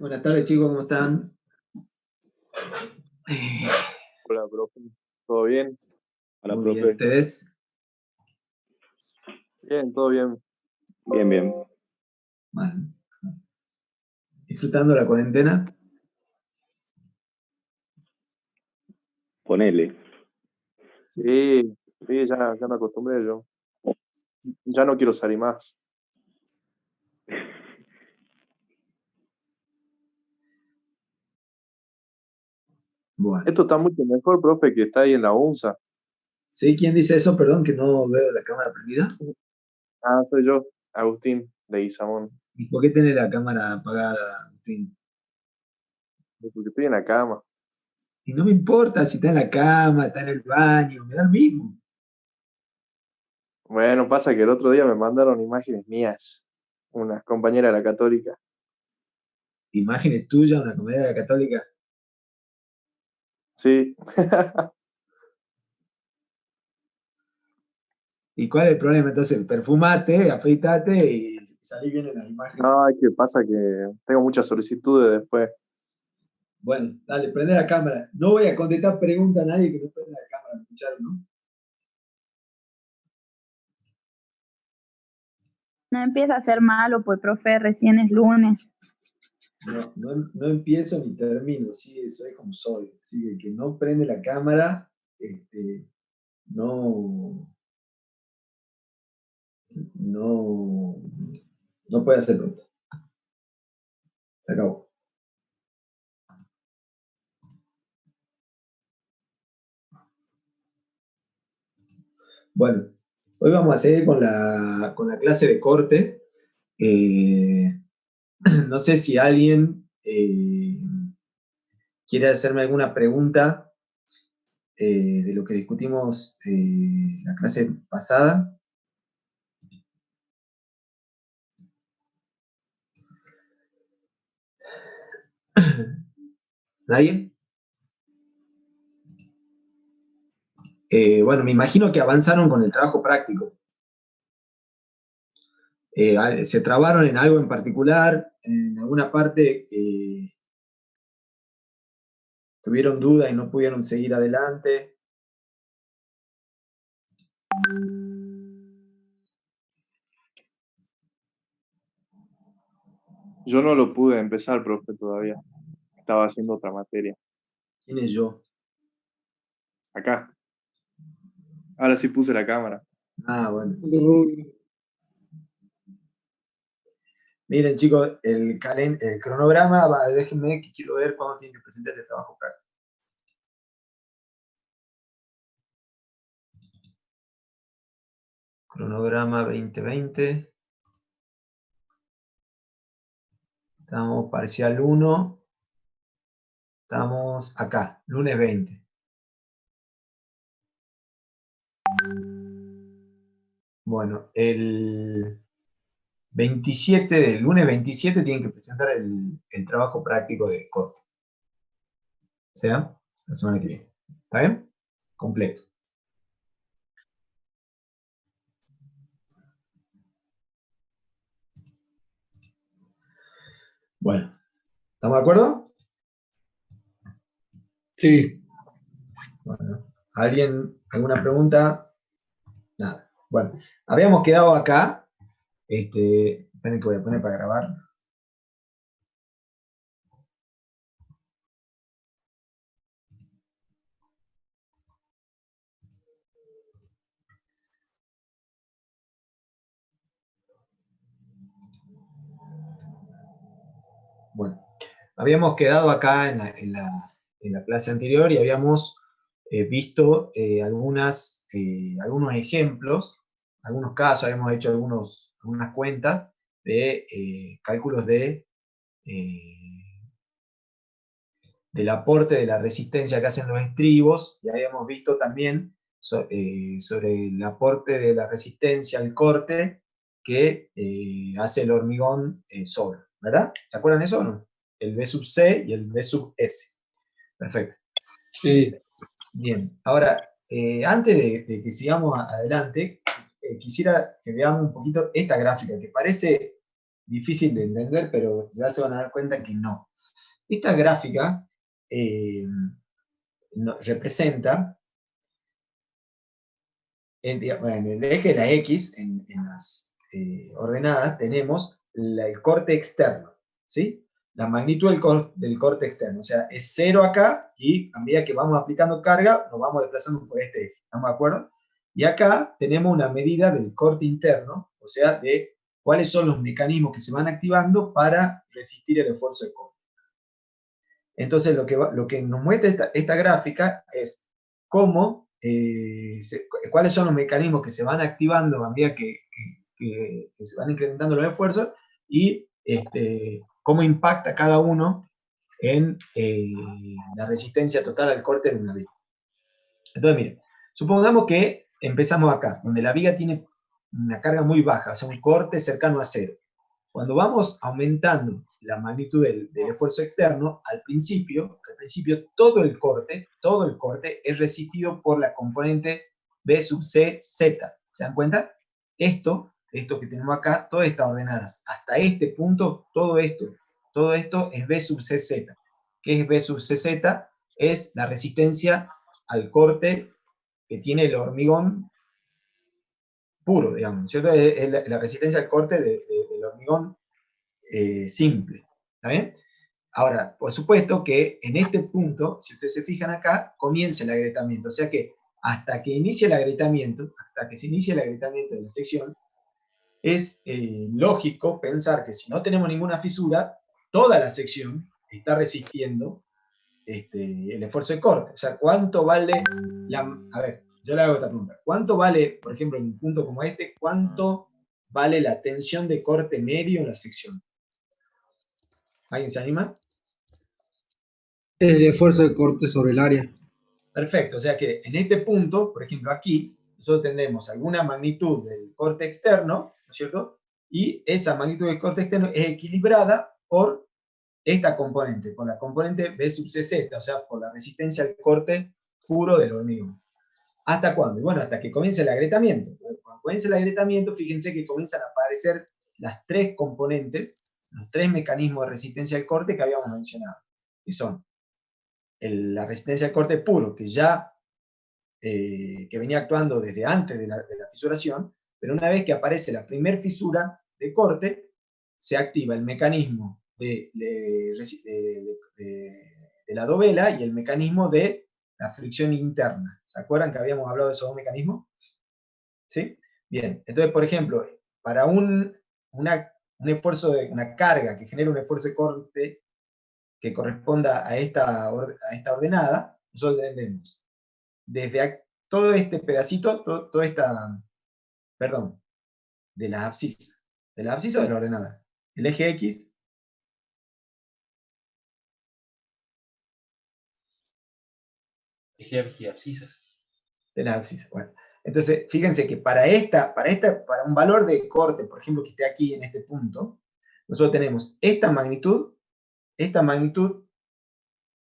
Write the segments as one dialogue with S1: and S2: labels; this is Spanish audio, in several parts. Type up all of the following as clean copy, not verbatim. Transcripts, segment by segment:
S1: Buenas tardes, chicos, ¿cómo están? Eh,
S2: Hola, profe. ¿Todo bien? Hola,
S1: Muy bien,
S2: profe.
S1: ¿ustedes?
S2: Bien, todo bien.
S3: Bien, bien.
S1: Bueno, ¿disfrutando la cuarentena?
S3: Ponele.
S2: Sí, sí, ya me acostumbré yo. Ya no quiero salir más.
S1: Bueno.
S2: Esto está mucho mejor, profe, que está ahí en la UNSA.
S1: ¿Sí? ¿Quién dice eso? Perdón, que no veo la cámara prendida.
S2: Ah, soy yo, Agustín de Guizamón.
S1: ¿Y por qué tiene la cámara apagada, Agustín?
S2: Porque estoy en la cama.
S1: Y no me importa si está en la cama, está en el baño, me da lo mismo.
S2: Bueno, pasa que el otro día me mandaron imágenes mías, unas compañeras de la Católica.
S1: Imágenes tuyas, una comedia de la Católica.
S2: Sí.
S1: ¿Y cuál es el problema? Entonces, perfumate, afeitate y salí bien en las imágenes.
S2: No, es que pasa que tengo muchas solicitudes después.
S1: Bueno, dale, prende la cámara. No voy a contestar preguntas a nadie que no prenda la cámara, ¿me escucharon, no?
S4: No empieza a ser malo, pues, profe, recién es lunes.
S1: No empiezo ni termino, sí, soy como soy. Así que el que no prende la cámara, no, no, no puede hacer preguntas. Se acabó. Bueno, hoy vamos a seguir con la clase de corte. No sé si alguien quiere hacerme alguna pregunta de lo que discutimos la clase pasada. ¿Nadie? Bueno, me imagino que avanzaron con el trabajo práctico. Se trabaron en algo en particular, en alguna parte tuvieron dudas y no pudieron seguir adelante.
S2: Yo no lo pude empezar, profe, todavía. Estaba haciendo otra materia.
S1: ¿Quién es yo?
S2: Acá. Ahora sí puse la cámara.
S1: Ah, bueno. Miren, chicos, el cronograma, déjenme que quiero ver cuándo tienen que presentar este trabajo práctico. Cronograma 2020. Estamos parcial 1. Estamos acá, lunes 20. Bueno, el lunes 27 tienen que presentar el trabajo práctico de corte. O sea, la semana que viene. ¿Está bien? Completo. Bueno, ¿estamos de acuerdo?
S5: Sí.
S1: Bueno, ¿alguna pregunta? Nada. Bueno, habíamos quedado acá. Esperen que voy a poner para grabar. Bueno, habíamos quedado acá en la clase anterior y habíamos visto algunos ejemplos, algunos casos, habíamos hecho algunas cuentas de cálculos del aporte de la resistencia que hacen los estribos, y habíamos visto también sobre el aporte de la resistencia al corte que hace el hormigón solo, ¿verdad? ¿Se acuerdan de eso o no? El B sub C y el B sub S. Perfecto.
S5: Sí.
S1: Bien, ahora, antes de que sigamos adelante, quisiera que veamos un poquito esta gráfica, que parece difícil de entender, pero ya se van a dar cuenta que no. Esta gráfica representa, en el eje de la X, en las ordenadas, tenemos el corte externo, ¿sí? La magnitud del corte externo, o sea, es 0 acá, y a medida que vamos aplicando carga, nos vamos desplazando por este eje, ¿estamos de acuerdo? Y acá tenemos una medida del corte interno, o sea, de cuáles son los mecanismos que se van activando para resistir el esfuerzo de corte. Entonces, lo que nos muestra esta gráfica es cómo, cuáles son los mecanismos que se van activando a medida que se van incrementando los esfuerzos, y cómo impacta cada uno en la resistencia total al corte de una viga. Entonces, miren, supongamos que empezamos acá, donde la viga tiene una carga muy baja, o sea, un corte cercano a 0. Cuando vamos aumentando la magnitud del esfuerzo externo, al principio todo el corte es resistido por la componente B sub C, Z. ¿Se dan cuenta? Esto que tenemos acá, todas estas ordenadas, hasta este punto, todo esto es B sub C, Z. ¿Qué es B sub C, Z? Es la resistencia al corte que tiene el hormigón puro, digamos, ¿cierto? Es la resistencia al corte del hormigón simple, ¿está bien? Ahora, por supuesto que en este punto, si ustedes se fijan acá, comienza el agrietamiento, o sea que hasta que inicie el agrietamiento, hasta que se inicie el agrietamiento de la sección, es lógico pensar que si no tenemos ninguna fisura, toda la sección está resistiendo el esfuerzo de corte. O sea, ¿cuánto vale a ver, yo le hago esta pregunta. ¿Cuánto vale, por ejemplo, en un punto como este, cuánto vale la tensión de corte medio en la sección? ¿Alguien se anima?
S3: El esfuerzo de corte sobre el área.
S1: Perfecto, o sea que en este punto, por ejemplo aquí, nosotros tendremos alguna magnitud del corte externo, ¿no es cierto? Y esa magnitud del corte externo es equilibrada por esta componente, por la componente B sub CZ, o sea, por la resistencia al corte puro del hormigón. ¿Hasta cuándo? Y bueno, hasta que comience el agrietamiento. Cuando comience el agrietamiento, fíjense que comienzan a aparecer las tres componentes, los tres mecanismos de resistencia al corte que habíamos mencionado, que son la resistencia al corte puro, que ya que venía actuando desde antes de la fisuración, pero una vez que aparece la primer fisura de corte, se activa el mecanismo de la dovela y el mecanismo de la fricción interna. ¿Se acuerdan que habíamos hablado de esos dos mecanismos? ¿Sí? Bien, entonces, por ejemplo, para un esfuerzo una carga que genera un esfuerzo de corte que corresponda a esta ordenada, nosotros tenemos desde todo este pedacito, toda esta, perdón, de la abscisa o de la ordenada, el eje X,
S5: Eje abscisas.
S1: de la abscisa. Bueno, entonces, fíjense que para un valor de corte, por ejemplo, que esté aquí en este punto, nosotros tenemos esta magnitud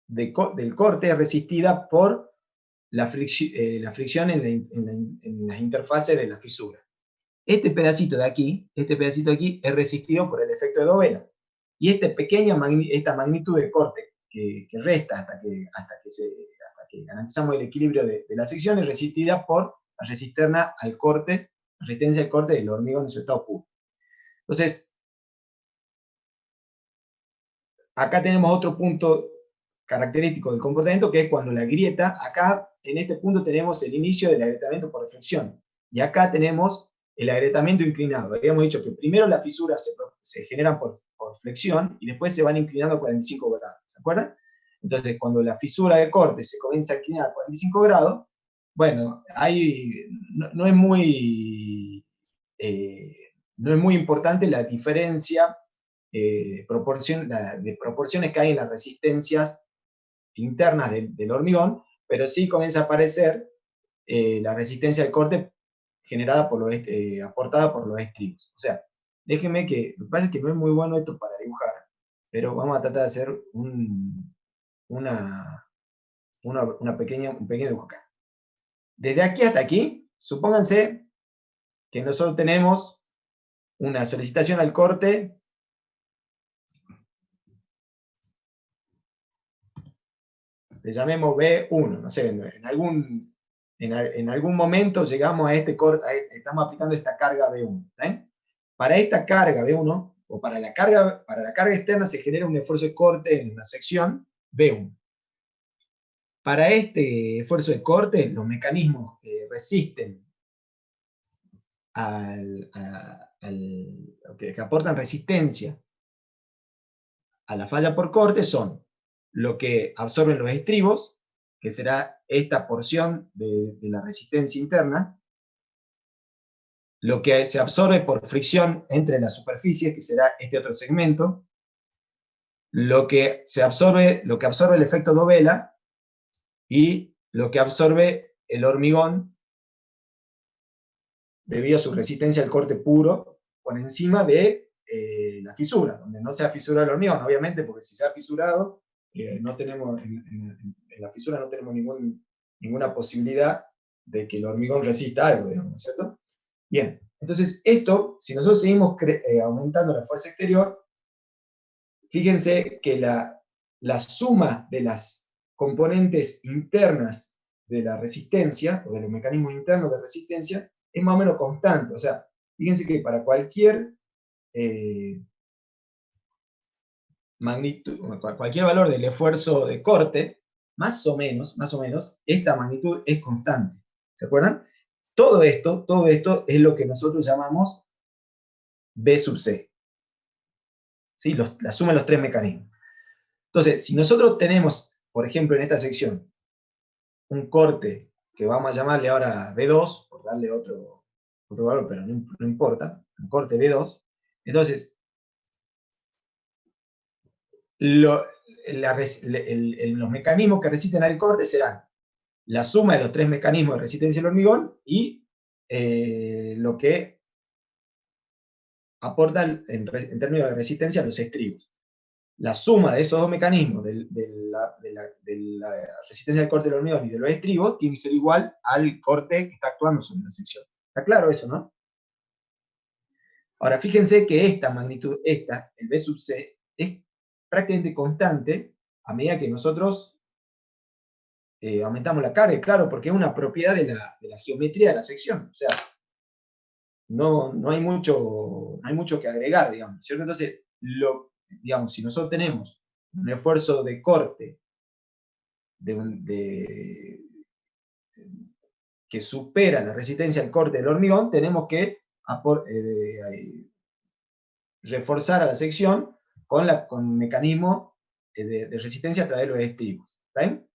S1: del corte es resistida por la fricción en las interfaces de la fisura. Este pedacito de aquí es resistido por el efecto de dovela. Y esta magnitud de corte que resta hasta que garantizamos el equilibrio de la sección es resistida por la resistencia al corte del hormigón en su estado puro. Entonces, acá tenemos otro punto característico del comportamiento, que es cuando la grieta, acá en este punto tenemos el inicio del agrietamiento por reflexión, y acá tenemos el agrietamiento inclinado. Habíamos dicho que primero las fisuras se generan por flexión, y después se van inclinando a 45 grados, ¿se acuerdan? Entonces, cuando la fisura de corte se comienza a inclinar a 45 grados, bueno, no es muy importante la diferencia de proporciones que hay en las resistencias internas del hormigón, pero sí comienza a aparecer la resistencia del corte generada aportada por los estribos. O sea, déjenme que, lo que pasa es que no es muy bueno esto para dibujar, pero vamos a tratar de hacer un pequeño dibujo acá. Desde aquí hasta aquí, supónganse que nosotros tenemos una solicitación al corte le llamemos B1, no sé, en algún momento llegamos a este corte, estamos aplicando esta carga B1. ¿eh? Para esta carga B1, o para la carga externa, se genera un esfuerzo de corte en la sección B1. Para este esfuerzo de corte, los mecanismos que resisten que aportan resistencia a la falla por corte son lo que absorben los estribos, que será esta porción de la resistencia interna, lo que se absorbe por fricción entre las superficies, que será este otro segmento, lo que absorbe el efecto dovela, y lo que absorbe el hormigón debido a su resistencia al corte puro por encima de la fisura, donde no se ha fisurado el hormigón, obviamente, porque si se ha fisurado, no tenemos, en la fisura no tenemos ninguna posibilidad de que el hormigón resista algo, digamos, ¿cierto? Bien, entonces esto, si nosotros seguimos aumentando la fuerza exterior, fíjense que la suma de las componentes internas de la resistencia, o de los mecanismos internos de resistencia, es más o menos constante. O sea, fíjense que para cualquier magnitud, cualquier valor del esfuerzo de corte, más o menos, esta magnitud es constante. ¿Se acuerdan? Todo esto es lo que nosotros llamamos B sub C. ¿Sí? La suma de los tres mecanismos. Entonces, si nosotros tenemos, por ejemplo, en esta sección, un corte que vamos a llamarle ahora B2, por darle otro valor, pero no importa, un corte B2, entonces, los mecanismos que resisten al corte serán la suma de los tres mecanismos de resistencia del hormigón y lo que aportan en términos de resistencia los estribos. La suma de esos dos mecanismos, de la resistencia del corte del hormigón y de los estribos, tiene que ser igual al corte que está actuando sobre la sección. ¿Está claro eso, no? Ahora, fíjense que esta magnitud, el B sub C, es prácticamente constante a medida que nosotros aumentamos la carga, claro, porque es una propiedad de la geometría de la sección. O sea, no hay mucho que agregar, digamos, ¿cierto? Entonces, digamos, si nosotros tenemos un esfuerzo de corte que supera la resistencia al corte del hormigón, tenemos que reforzar a la sección con un mecanismo de resistencia a través de los estribos. ¿Está bien?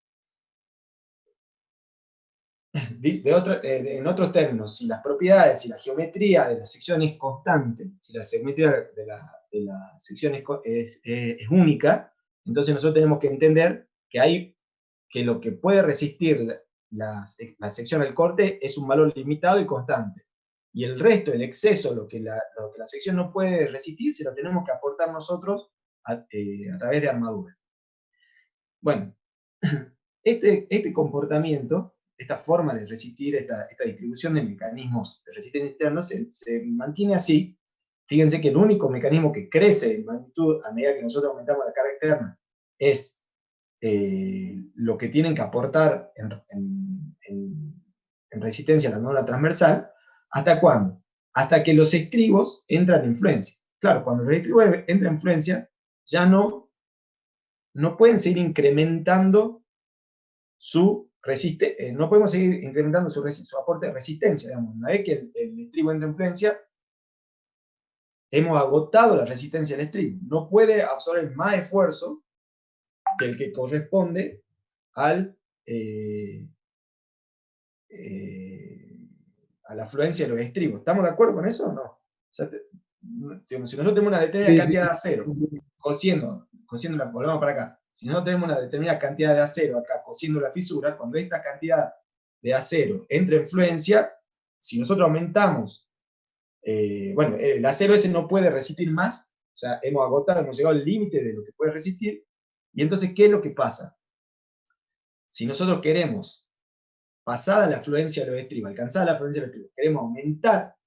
S1: En otros términos, si las propiedades, si la geometría de la sección es constante, si la geometría de la sección es única, entonces nosotros tenemos que entender que lo que puede resistir la sección al corte es un valor limitado y constante. Y el resto, el exceso, lo que la sección no puede resistir, se lo tenemos que aportar nosotros a través de armadura. Bueno, este comportamiento, esta forma de resistir, esta distribución de mecanismos de resistencia internos se mantiene así. Fíjense que el único mecanismo que crece en magnitud a medida que nosotros aumentamos la carga externa es lo que tienen que aportar en resistencia a la armadura transversal. ¿Hasta cuándo? Hasta que los estribos entran en fluencia. Claro, cuando los estribos entran en fluencia, ya no pueden seguir incrementando no podemos seguir incrementando su aporte de resistencia. Digamos. Una vez que el estribo entra en fluencia, hemos agotado la resistencia del estribo. No puede absorber más esfuerzo que el que corresponde a la fluencia de los estribos. ¿Estamos de acuerdo con eso o no? O sea, si nosotros tenemos una determinada cantidad de acero cosiendo volvemos para acá. Si nosotros tenemos una determinada cantidad de acero acá cosiendo la fisura, cuando esta cantidad de acero entra en fluencia, si nosotros aumentamos, el acero ese no puede resistir más, o sea, hemos llegado al límite de lo que puede resistir, y entonces, ¿qué es lo que pasa? Si nosotros queremos, pasada la fluencia de los estribos, alcanzada la fluencia de los estribos, queremos aumentar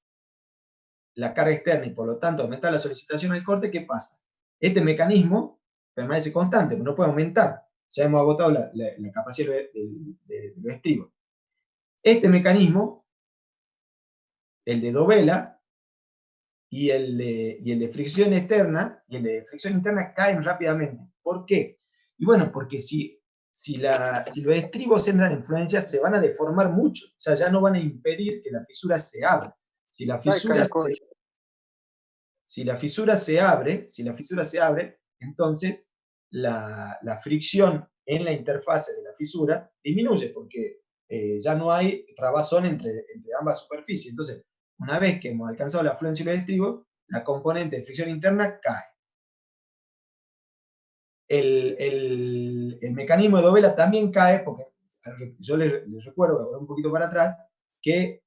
S1: la carga externa y por lo tanto aumentar la solicitación al corte, ¿qué pasa? Este mecanismo permanece constante, pero no puede aumentar. ya hemos agotado la capacidad de los estribos. Este mecanismo, el de dovela y el de fricción externa y el de fricción interna caen rápidamente. ¿Por qué? Y bueno, porque si los estribos entran en influencia, se van a deformar mucho. O sea, ya no van a impedir que la fisura se abra. Si la fisura se abre, entonces la fricción en la interfase de la fisura disminuye, porque ya no hay trabazón entre ambas superficies. Entonces, una vez que hemos alcanzado la fluencia y los estribos, la componente de fricción interna cae. El mecanismo de dovela también cae, porque yo les recuerdo, voy un poquito para atrás, que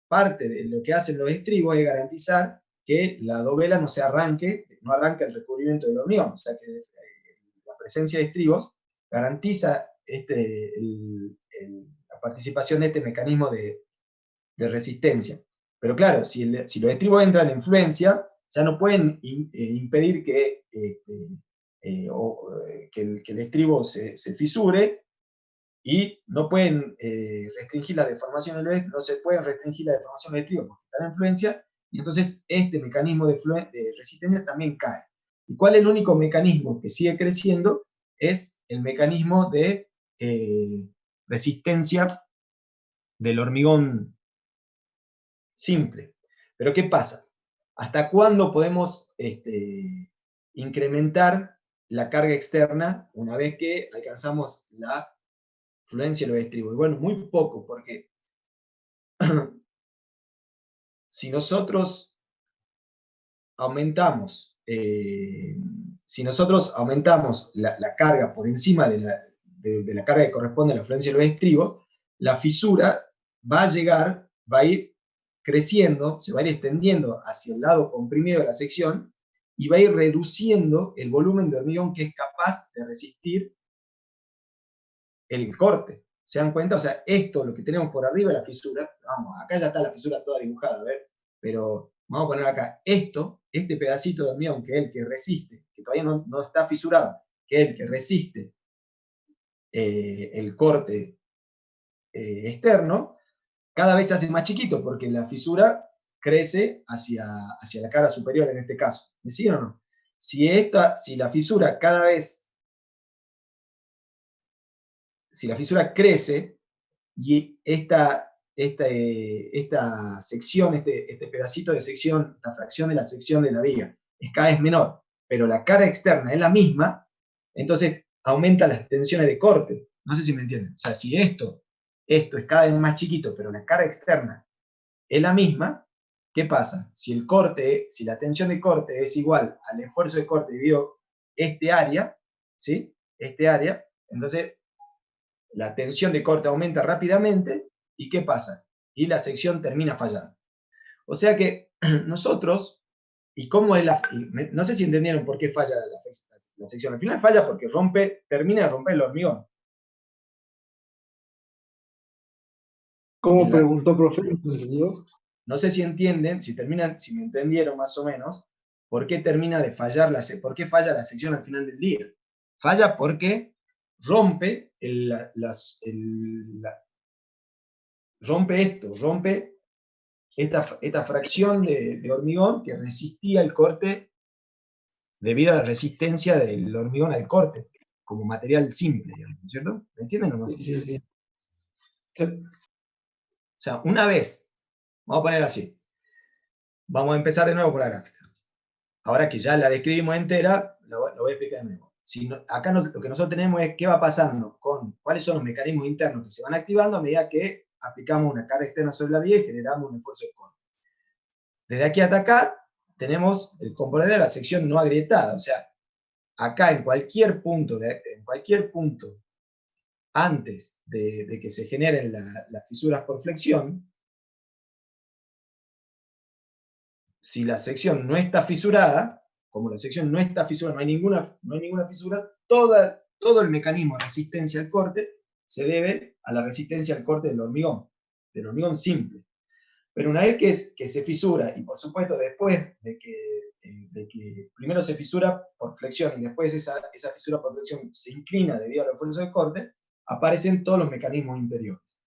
S1: parte de lo que hacen los estribos es garantizar que la dovela no arranque el recubrimiento del hormigón. O sea que la presencia de estribos garantiza la participación de este mecanismo de resistencia. Pero claro, si los estribos entran en fluencia, ya no pueden impedir que el estribo se fisure, y no pueden restringir la deformación del no se pueden restringir la deformación del estribo porque están en fluencia, y entonces este mecanismo de resistencia también cae. ¿Y cuál es el único mecanismo que sigue creciendo? Es el mecanismo de resistencia del hormigón simple. Pero ¿qué pasa? ¿Hasta cuándo podemos incrementar la carga externa una vez que alcanzamos la fluencia de los estribos? Y bueno, muy poco, porque si nosotros aumentamos la carga por encima de la carga que corresponde a la fluencia de los estribos, la fisura va a ir creciendo, se va a ir extendiendo hacia el lado comprimido de la sección, y va a ir reduciendo el volumen de hormigón que es capaz de resistir el corte. ¿Se dan cuenta? O sea, esto, lo que tenemos por arriba de la fisura, vamos, acá ya está la fisura toda dibujada, a ver, pero vamos a poner acá este pedacito de hormigón, que es el que resiste, que todavía no está fisurado, que es el que resiste el corte externo, cada vez se hace más chiquito, porque la fisura crece hacia la cara superior en este caso. ¿Me siguen o no? Si la fisura crece, y esta sección, este pedacito de sección, esta fracción de la sección de la viga, es cada vez menor, pero la carga externa es la misma, entonces aumenta las tensiones de corte. No sé si me entienden. O sea, si esto es cada vez más chiquito, pero la carga externa es la misma, ¿qué pasa? Si la tensión de corte es igual al esfuerzo de corte dividido este área, ¿sí? Entonces la tensión de corte aumenta rápidamente, ¿y qué pasa? Y la sección termina fallando. O sea que nosotros, no sé si entendieron por qué falla la sección. Al final falla porque termina de romper el hormigón.
S3: ¿Cómo preguntó, profe? ¿No entendió?
S1: No sé si entienden, si me entendieron más o menos, por qué termina de fallar por qué falla la sección al final del día. Falla porque rompe esta fracción de hormigón que resistía el corte debido a la resistencia del hormigón al corte, como material simple, digamos, ¿cierto? ¿Me entienden o no?
S3: Sí.
S1: O sea, una vez, vamos a poner así, vamos a empezar de nuevo con la gráfica. Ahora que ya la describimos entera, lo voy a explicar de nuevo. Acá lo que nosotros tenemos es qué va pasando cuáles son los mecanismos internos que se van activando a medida que aplicamos una carga externa sobre la vía y generamos un esfuerzo de corte. Desde aquí hasta acá tenemos el componente de la sección no agrietada. O sea, acá en cualquier punto antes de que se generen las fisuras por flexión, si la sección no está fisurada, como la sección no está fisurada, no hay ninguna fisura, todo el mecanismo de resistencia al corte se debe a la resistencia al corte del hormigón simple. Pero una vez que se fisura, y por supuesto después de que de que primero se fisura por flexión y después esa fisura por flexión se inclina debido al esfuerzo de corte, aparecen todos los mecanismos interiores,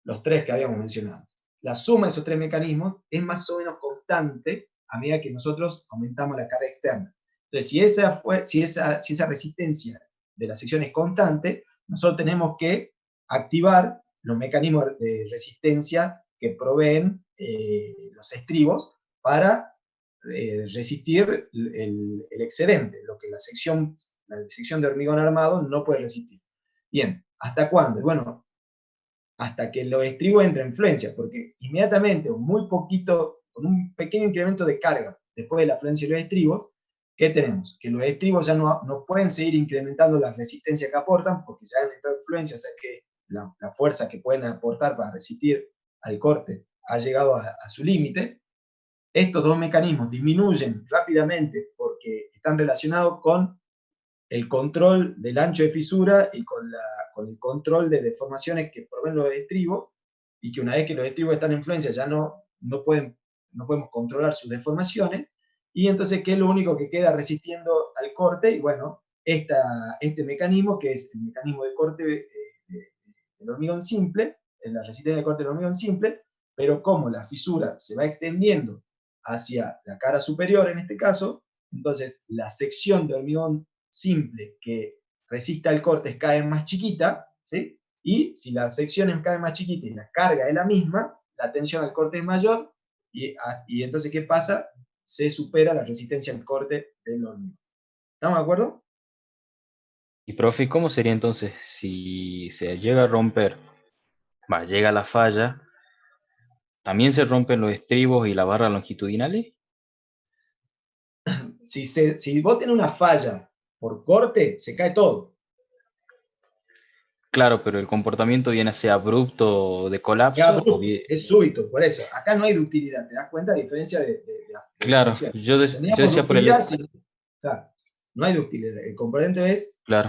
S1: los tres que habíamos mencionado. La suma de esos tres mecanismos es más o menos constante a medida que nosotros aumentamos la carga externa. Entonces, si esa resistencia de la sección es constante, nosotros tenemos que activar los mecanismos de resistencia que proveen los estribos para resistir el excedente, lo que la sección de hormigón armado no puede resistir. Bien, ¿hasta cuándo? Bueno, hasta que los estribos entren en fluencia, porque inmediatamente, muy poquito, con un pequeño incremento de carga después de la fluencia de los estribos, ¿qué tenemos? Que los estribos ya no pueden seguir incrementando la resistencia que aportan, porque ya han entrado en fluencia, o sea que la fuerza que pueden aportar para resistir al corte ha llegado a su límite. Estos dos mecanismos disminuyen rápidamente porque están relacionados con el control del ancho de fisura y con el control de deformaciones que proveen los estribos, y que una vez que los estribos están en fluencia ya no podemos controlar sus deformaciones, y entonces, ¿qué es lo único que queda resistiendo al corte? Y bueno, este mecanismo, que es el mecanismo de corte del hormigón simple, la resistencia de corte del hormigón simple, pero como la fisura se va extendiendo hacia la cara superior en este caso, entonces la sección de hormigón simple que resista el corte es cada vez más chiquita, ¿sí? Y si la sección es cada vez más chiquita y la carga es la misma, la tensión al corte es mayor, y entonces, ¿qué pasa? Se supera la resistencia al corte del hormigón. ¿Estamos de acuerdo?
S5: Y profe, ¿cómo sería entonces si se llega a romper, llega la falla, también se rompen los estribos y las barras longitudinales?
S1: Si vos tenés una falla por corte, se cae todo.
S5: Claro, pero el comportamiento viene a ser abrupto de
S1: Es
S5: colapso
S1: abrupto, es súbito, por eso. Acá no hay ductilidad, ¿te das cuenta? A diferencia de
S5: Claro,
S1: flexión.
S5: yo
S1: Teníamos
S5: decía por el...
S1: ductilidad, claro, no hay ductilidad. El componente es
S5: Claro,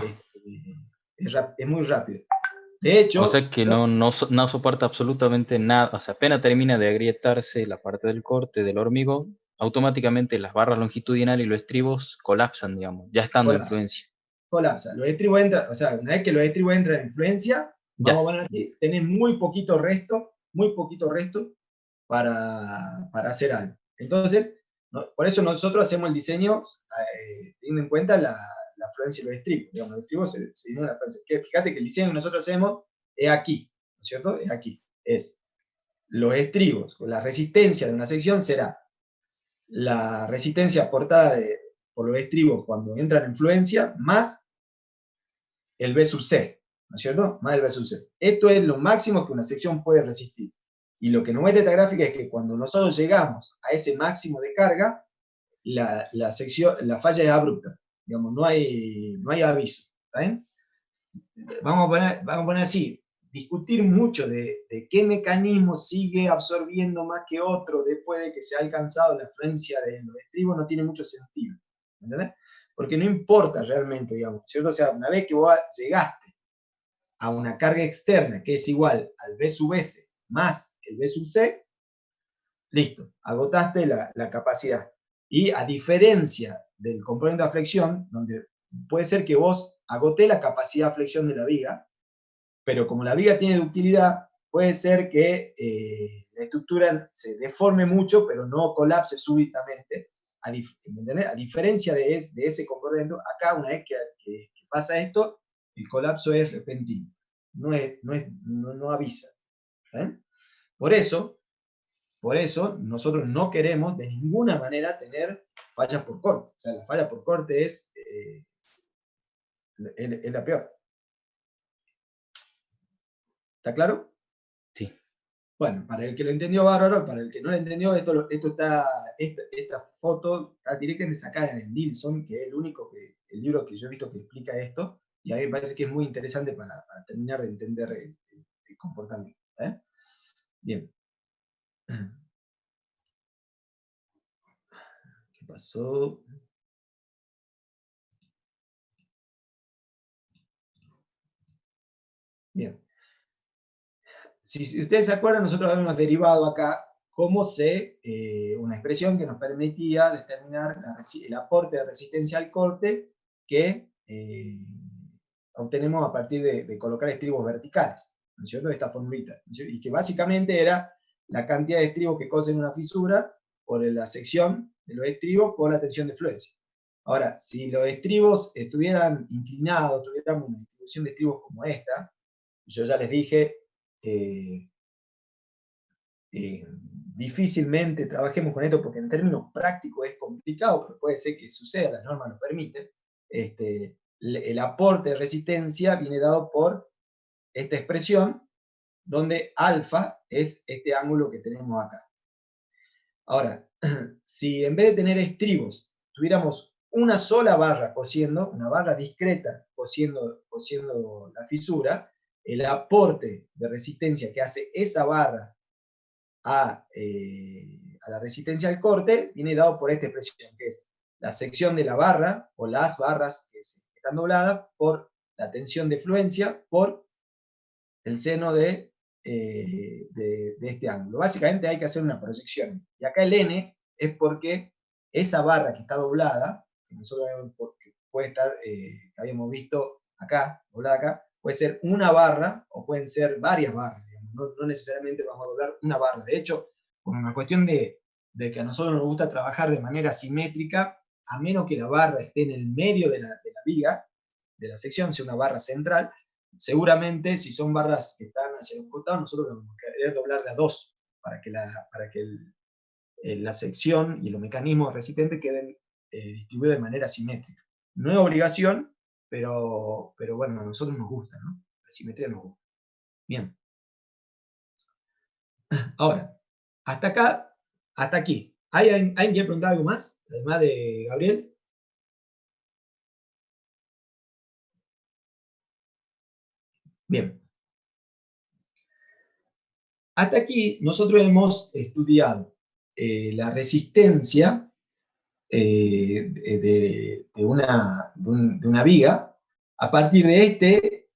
S1: muy rápido. De hecho,
S5: o sea que no soporta absolutamente nada, o sea, apenas termina de agrietarse la parte del corte del hormigón, automáticamente las barras longitudinales y los estribos colapsan, digamos, ya estando en fluencia.
S1: colapsa. Los estribos entran, o sea, una vez que los estribos entran en fluencia, vamos a poner así, tenés muy poquito resto para hacer algo. Entonces, por eso nosotros hacemos el diseño teniendo en cuenta la fluencia de los estribos. Digamos, los estribos se dividen en la fluencia. Fíjate que el diseño que nosotros hacemos es aquí, ¿no es cierto? Es aquí. Es los estribos, con la resistencia de una sección será la resistencia aportada por los estribos cuando entran en fluencia, más el B sub C, ¿no es cierto? Más el B sub C. Esto es lo máximo que una sección puede resistir. Y lo que nos muestra esta gráfica es que cuando nosotros llegamos a ese máximo de carga, la falla es abrupta. Digamos, no hay aviso. ¿Está bien? Vamos a poner así, discutir mucho de qué mecanismo sigue absorbiendo más que otro después de que se ha alcanzado la fluencia de los estribos no tiene mucho sentido. ¿Entendés? Porque no importa realmente, digamos, ¿cierto? O sea, una vez que vos llegaste a una carga externa que es igual al B sub S más el B sub C, listo, agotaste la capacidad. Y a diferencia del componente de flexión, donde puede ser que vos agoté la capacidad de flexión de la viga, pero como la viga tiene ductilidad, puede ser que la estructura se deforme mucho, pero no colapse súbitamente. A diferencia de ese componente, acá una vez que pasa esto, el colapso es repentino, no avisa. ¿Eh? Por eso, nosotros no queremos de ninguna manera tener fallas por corte. O sea, la falla por corte es la peor. ¿Está claro?
S5: Sí.
S1: Bueno, para el que lo entendió, bárbaro. Para el que no lo entendió, esta foto está directamente sacada en Nilsson, que es el libro que yo he visto que explica esto, y a mí me parece que es muy interesante para terminar de entender el comportamiento. ¿Eh? Bien. ¿Qué pasó? Bien. Si ustedes se acuerdan, nosotros habíamos derivado acá una expresión que nos permitía determinar el aporte de resistencia al corte que obtenemos a partir de colocar estribos verticales, ¿no es cierto? Esta formulita, ¿no es cierto? Y que básicamente era la cantidad de estribos que cosen una fisura por la sección de los estribos por la tensión de fluencia. Ahora, si los estribos estuvieran inclinados, tuviéramos una distribución de estribos como esta, yo ya les dije, difícilmente trabajemos con esto porque en términos prácticos es complicado, pero puede ser que suceda, las normas lo permiten. El aporte de resistencia viene dado por esta expresión, donde alfa es este ángulo que tenemos acá. Ahora, si en vez de tener estribos, tuviéramos una sola barra cosiendo, una barra discreta cosiendo la fisura, el aporte de resistencia que hace esa barra a la resistencia al corte viene dado por esta expresión, que es la sección de la barra, o las barras que están dobladas, por la tensión de fluencia, por el seno de este ángulo. Básicamente hay que hacer una proyección. Y acá el n es porque esa barra que está doblada, que nosotros puede estar, que habíamos visto acá, doblada acá, puede ser una barra o pueden ser varias barras. No necesariamente vamos a doblar una barra. De hecho, por una cuestión de que a nosotros nos gusta trabajar de manera simétrica, a menos que la barra esté en el medio de la viga, de la sección, sea una barra central, seguramente si son barras que están hacia los costados, nosotros vamos a querer doblar de a dos, para que la sección y los mecanismos resistentes queden distribuidos de manera simétrica. No es obligación, pero bueno, a nosotros nos gusta, ¿no? La simetría nos gusta. Bien. Ahora, hasta acá, hasta aquí. ¿Alguien quiere preguntar algo más? Además de Gabriel. Bien. Hasta aquí nosotros hemos estudiado la resistencia de una viga a partir de este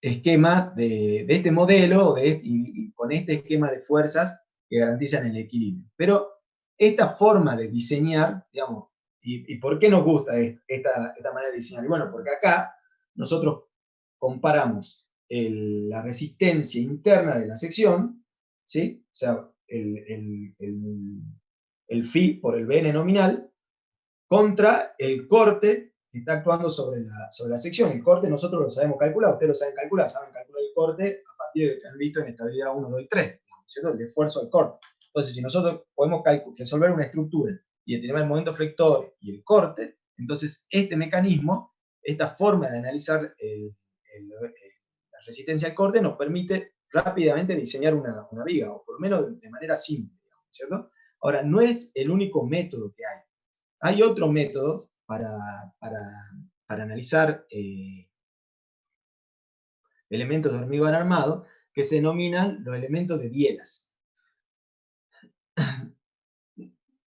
S1: esquema, de este modelo, y con este esquema de fuerzas que garantizan el equilibrio. Pero esta forma de diseñar, digamos, ¿y por qué nos gusta esta manera de diseñar? Y bueno, porque acá nosotros comparamos la resistencia interna de la sección, ¿sí? O sea, el phi por el Bn nominal, contra el corte que está actuando sobre la sección. El corte nosotros lo sabemos calcular, ustedes lo saben calcular el corte a partir de que han visto en estabilidad 1, 2 y 3, ¿cierto? El esfuerzo del corte. Entonces, si nosotros podemos resolver una estructura y determinar el momento flector y el corte, entonces este mecanismo, esta forma de analizar la resistencia al corte nos permite rápidamente diseñar una viga, o por lo menos de manera simple, ¿cierto? Ahora, no es el único método que hay. Hay otros métodos para analizar elementos de hormigón armado que se denominan los elementos de bielas.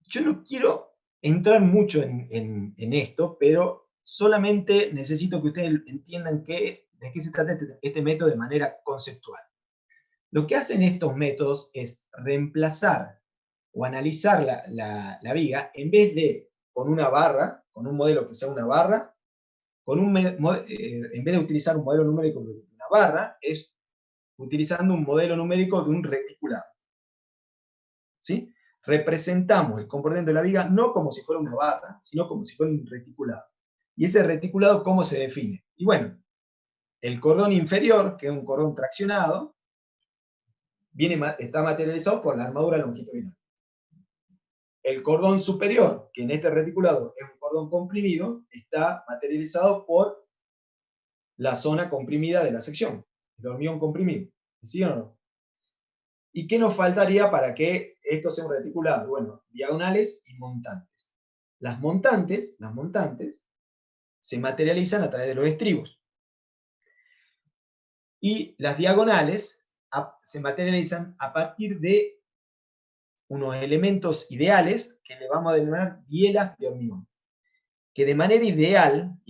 S1: Yo no quiero entrar mucho en esto, pero solamente necesito que ustedes entiendan de qué se trata este método de manera conceptual. Lo que hacen estos métodos es reemplazar o analizar la viga, en vez de con una barra, con un modelo que sea una barra, en vez de utilizar un modelo numérico de una barra, es utilizando un modelo numérico de un reticulado. ¿Sí? Representamos el comportamiento de la viga no como si fuera una barra, sino como si fuera un reticulado. ¿Y ese reticulado cómo se define? Y bueno, el cordón inferior, que es un cordón traccionado, está materializado por la armadura longitudinal. El cordón superior, que en este reticulado es un cordón comprimido, está materializado por la zona comprimida de la sección, el hormigón comprimido. ¿Sí o no? ¿Y qué nos faltaría para que esto sea un reticulado? Bueno, diagonales y montantes. Las montantes se materializan a través de los estribos. Y las diagonales se materializan a partir de unos elementos ideales que le vamos a denominar bielas de hormigón. Que de manera idealizada,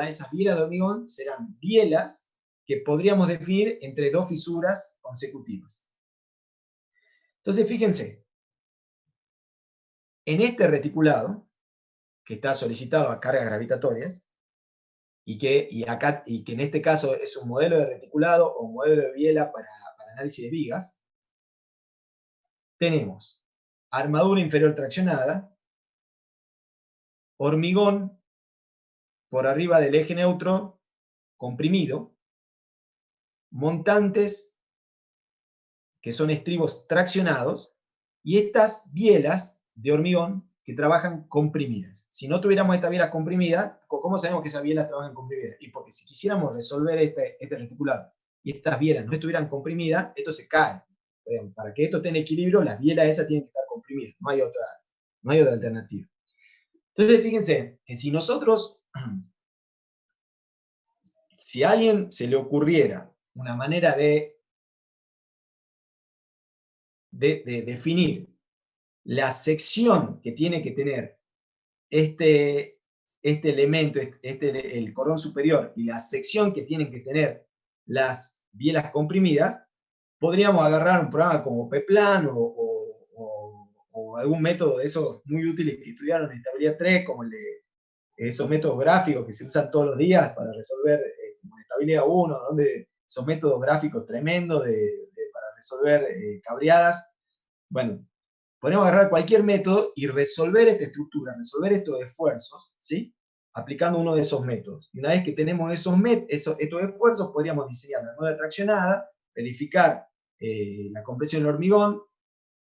S1: esas bielas de hormigón serán bielas que podríamos definir entre dos fisuras consecutivas. Entonces, fíjense, en este reticulado, que está solicitado a cargas gravitatorias, y que en este caso es un modelo de reticulado o un modelo de biela para análisis de vigas, tenemos armadura inferior traccionada, hormigón por arriba del eje neutro comprimido, montantes que son estribos traccionados, y estas bielas de hormigón que trabajan comprimidas. Si no tuviéramos esta biela comprimida, ¿cómo sabemos que esas bielas trabajan comprimidas? Y porque si quisiéramos resolver este reticulado y estas bielas no estuvieran comprimidas, esto se cae. Para que esto esté en equilibrio, las bielas esas tienen que estar comprimidas. No hay otra alternativa. Entonces, fíjense que si nosotros, si a alguien se le ocurriera una manera de definir la sección que tiene que tener este elemento, el cordón superior, y la sección que tienen que tener las bielas comprimidas, podríamos agarrar un programa como P-Plan o algún método de esos muy útiles que estudiaron en estabilidad 3, como esos métodos gráficos que se usan todos los días para resolver como estabilidad 1, donde esos métodos gráficos tremendos para resolver cabreadas. Bueno, podemos agarrar cualquier método y resolver esta estructura, resolver estos esfuerzos, ¿sí? Aplicando uno de esos métodos. Y una vez que tenemos estos esfuerzos, podríamos diseñar la nueva traccionada, verificar la compresión del hormigón,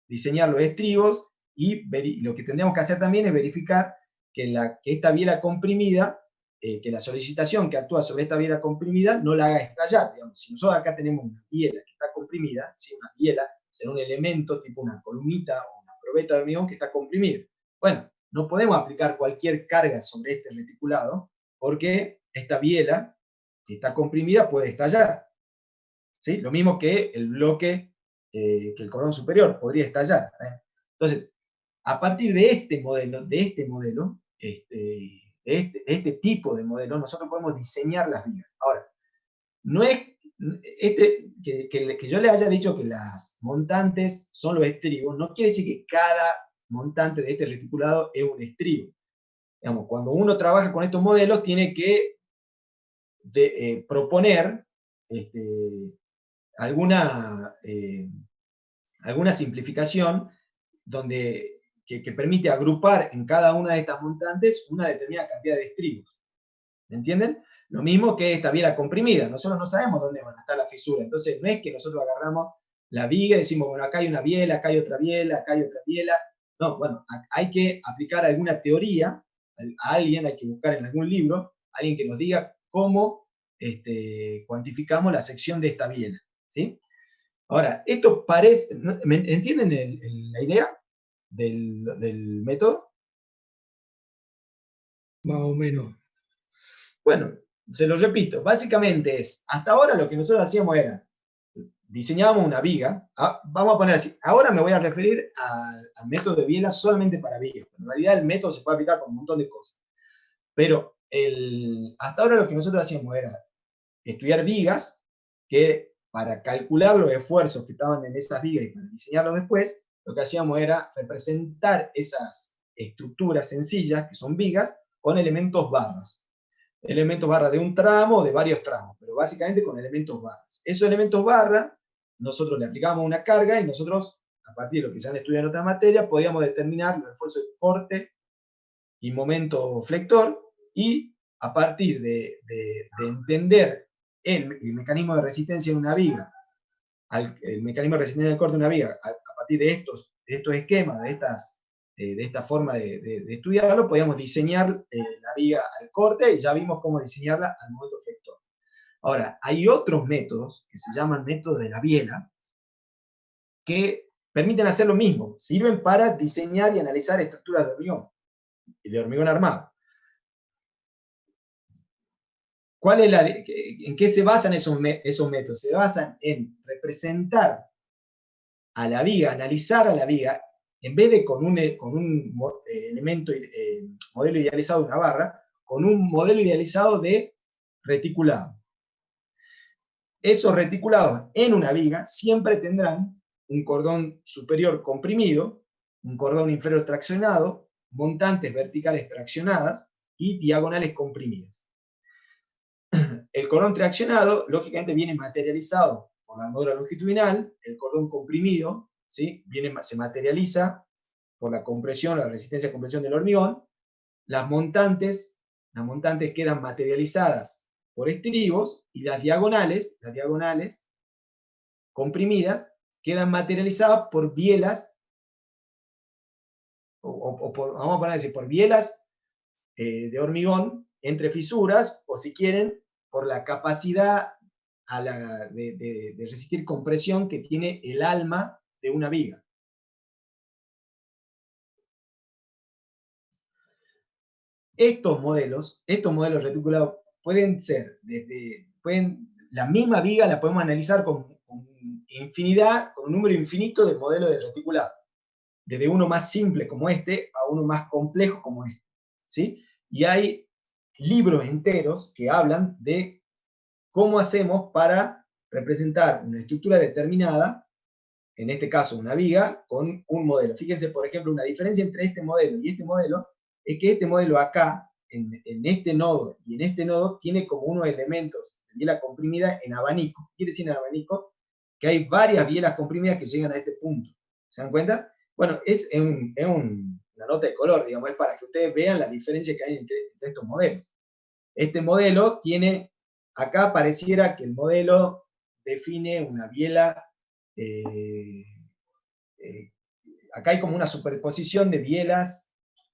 S1: diseñar los estribos, y lo que tendríamos que hacer también es verificar que esta biela comprimida, que la solicitación que actúa sobre esta biela comprimida no la haga estallar. Digamos, si nosotros acá tenemos una biela que está comprimida, ¿sí? Una biela será un elemento tipo una columnita o una probeta de hormigón que está comprimido. Bueno, no podemos aplicar cualquier carga sobre este reticulado porque esta biela que está comprimida puede estallar, ¿sí? Lo mismo que el bloque, que el cordón superior podría estallar. Entonces, a partir de este modelo, este tipo de modelo, nosotros podemos diseñar las vigas. Ahora, no es que yo le haya dicho que las montantes son los estribos, no quiere decir que cada montante de este reticulado es un estribo. Digamos, cuando uno trabaja con estos modelos, tiene que proponer alguna simplificación que permite agrupar en cada una de estas montantes una determinada cantidad de estribos. ¿Me entienden? Lo mismo que esta biela comprimida. Nosotros no sabemos dónde van a estar las fisuras. Entonces, no es que nosotros agarramos la viga y decimos, bueno, acá hay una biela, acá hay otra biela, acá hay otra biela. No, bueno, hay que aplicar alguna teoría a alguien, hay que buscar en algún libro, alguien que nos diga cómo cuantificamos la sección de esta biela, ¿sí? Ahora, esto parece, ¿entienden la idea del método?
S3: Más o menos.
S1: Bueno, se lo repito, básicamente hasta ahora lo que nosotros hacíamos era, diseñábamos una viga, vamos a poner así, ahora me voy a referir al método de biela solamente para vigas, en realidad el método se puede aplicar con un montón de cosas, pero hasta ahora lo que nosotros hacíamos era estudiar vigas, que para calcular los esfuerzos que estaban en esas vigas y para diseñarlos después, lo que hacíamos era representar esas estructuras sencillas, que son vigas, con elementos barras. Elementos barra de un tramo o de varios tramos, pero básicamente con elementos barras. Esos elementos barra, nosotros le aplicamos una carga y nosotros, a partir de lo que ya han estudiado en otra materia, podíamos determinar los esfuerzos de corte y momento flector, y a partir de entender el mecanismo de resistencia de una viga, el mecanismo de resistencia del corte de una viga, a partir de estos esquemas, de esta forma de estudiarlo, podíamos diseñar la viga al corte, y ya vimos cómo diseñarla al momento flector. Ahora, hay otros métodos que se llaman métodos de la biela, que permiten hacer lo mismo, sirven para diseñar y analizar estructuras de hormigón armado. ¿En qué se basan esos métodos? Se basan en representar a la viga, analizar a la viga, en vez de con un modelo idealizado de una barra, con un modelo idealizado de reticulado. Esos reticulados en una viga siempre tendrán un cordón superior comprimido, un cordón inferior traccionado, montantes verticales traccionadas y diagonales comprimidas. El cordón traccionado, lógicamente, viene materializado por la armadura longitudinal. El cordón comprimido, ¿sí?, se materializa por la compresión, la resistencia a compresión del hormigón. Las montantes quedan materializadas por estribos, y las diagonales comprimidas quedan materializadas por bielas, vamos a poner así, por bielas de hormigón entre fisuras, o si quieren, por la capacidad de resistir compresión que tiene el alma de una viga. Estos modelos reticulados pueden ser la misma viga la podemos analizar con un número infinito de modelos de reticulado, desde uno más simple como este a uno más complejo como este, ¿sí? Y hay libros enteros que hablan de cómo hacemos para representar una estructura determinada, en este caso una viga, con un modelo. Fíjense, por ejemplo, una diferencia entre este modelo y este modelo es que este modelo acá, en este nodo y en este nodo, tiene como unos elementos de biela comprimida en abanico. Quiere decir en abanico que hay varias bielas comprimidas que llegan a este punto. ¿Se dan cuenta? Bueno, es una nota de color, digamos, es para que ustedes vean la diferencia que hay entre estos modelos. Este modelo tiene, acá pareciera que el modelo define una biela, acá hay como una superposición de bielas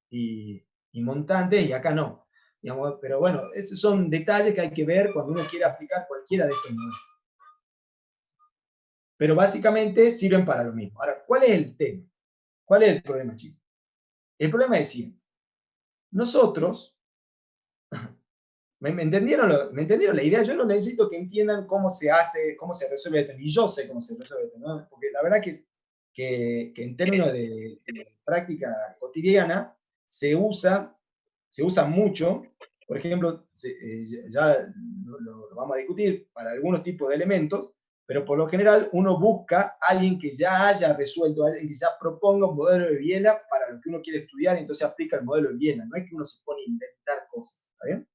S1: y montantes, y acá no. Digamos, pero bueno, esos son detalles que hay que ver cuando uno quiere aplicar cualquiera de estos modelos. Pero básicamente sirven para lo mismo. Ahora, ¿cuál es el tema? ¿Cuál es el problema, chicos? El problema es el siguiente. Nosotros, ¿me entendieron la idea? Yo no necesito que entiendan cómo se hace, cómo se resuelve esto, ni yo sé cómo se resuelve esto, ¿no? Porque la verdad que en términos de práctica cotidiana se usa mucho. Por ejemplo, ya lo vamos a discutir para algunos tipos de elementos, pero por lo general uno busca a alguien que ya haya resuelto, a alguien que ya proponga un modelo de biela para lo que uno quiere estudiar, y entonces aplica el modelo de biela. No es que uno se pone a inventar cosas, ¿está bien?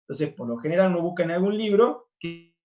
S1: Entonces, por lo general uno busca en algún libro que